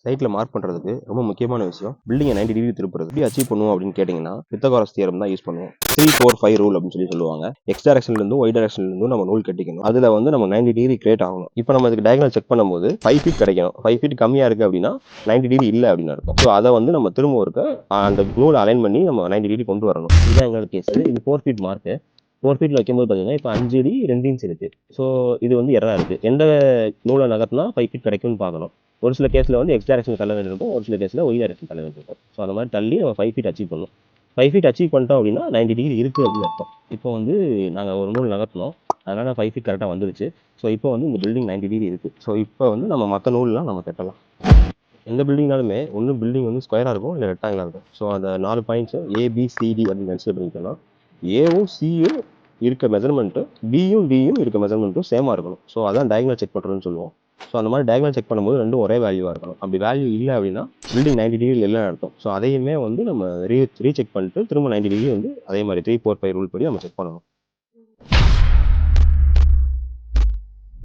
சைட்டில் மார்க் பண்ணுறதுக்கு ரொம்ப முக்கியமான விஷயம் பில்டிங்கை 90 டிகிரி திருப்புறது. எப்படி அச்சீவ் பண்ணுவோம் அப்படின்னு கேட்டிங்கன்னா பித்தகாரஸ் தியரம் தான் யூஸ் பண்ணுவோம். 3-4-5 ரூல் அப்படின்னு சொல்லுவாங்க. எக்ஸ் டைரக்ஷன்லேருந்தும் ஒய் டைரக்ஷன்லேருந்தும் நம்ம நூல் கட்டிக்கணும். அதில் வந்து நம்ம 90 டிகிரி கிரியேட் ஆகணும். இப்போ நம்ம இதுக்கு டயகனல் செக் பண்ணும்போது 5 ஃபீட் கிடைக்கணும். 5 ஃபீட் கம்மியாக இருக்குது அப்படின்னா 90 டிகிரி இல்லை அப்படின்னு இருக்கும். ஸோ அதை வந்து நம்ம திரும்ப இருக்க அந்த நூலை அலைன் பண்ணி நம்ம 90 டிகிரி கொண்டு வரணும். இதுதான் எங்களோட கேஸ். இது 4 ஃபீட் மார்க்கு. 4 ஃபீட்டில் வைக்கும்போது பார்த்தீங்கன்னா இப்போ 5 அடி 2 இன்ச் இருக்குது. ஸோ இது வந்து எரராக இருக்குது. எந்த நூலை நகர்த்தினா 5 ஃபீட் கிடைக்கும்னு பார்க்கணும். ஒரு சில கேஸில் வந்து எக்ஸ் டைரக்ஷன் தள்ள வேண்டியிருக்கும், ஒரு சில கேஸில் ஒய் டைரக்ஷன் தள்ள வேண்டியிருக்கும். ஸோ அந்த மாதிரி தள்ளி நம்ம 5 ஃபீட் அச்சீவ் பண்ணணும். 5 ஃபீட் அச்சீவ் பண்ணிட்டோம் அப்படின்னா 90 டிகிரி இருக்குது அப்படின்னு அர்த்தம். இப்போ வந்து நாங்கள் ஒரு நூல் நகர்த்தினோம், அதனால் 5 ஃபீட் கரெக்டாக வந்துருச்சு. ஸோ இப்போ வந்து இந்த பில்டிங் 90 டிகிரி இருக்குது. ஸோ இப்போ வந்து நம்ம மற்ற நூல்லாம் நம்ம கட்டலாம். எந்த பில்டிங்னாலுமே ஒன்று பில்டிங் வந்து ஸ்கொயராக இருக்கும், இல்லை ரெக்டாங்கிளாக இருக்கும். ஸோ அந்த 4 பாயிண்ட்ஸு ஏபிசிடி அப்படின்னு கன்சிடர் பண்ணிக்கலாம். ஏவும் சியும் இருக்க மெஷர்மெண்ட்டு பியும் டியும் இருக்க மெஷர்மெண்ட்டும் சேமாக இருக்கணும். ஸோ அதான் டயகனல் செக் பண்ணுறதுன்னு சொல்லுவோம். ஸோ அந்த மாதிரி டயகனல் செக் பண்ணும்போது ரெண்டும் ஒரே வேல்யூவாக இருக்கணும். அப்படி வேல்யூ இல்லை அப்படின்னா பில்டிங் 90 டிகிரி இல்லைன்னு அர்த்தம். ஸோ அதையுமே வந்து நம்ம ரீசெக் பண்ணிட்டு திரும்ப 90 டிகிரி வந்து அதே மாதிரி 3-4-5 ரூல் படி நம்ம செக் பண்ணணும்.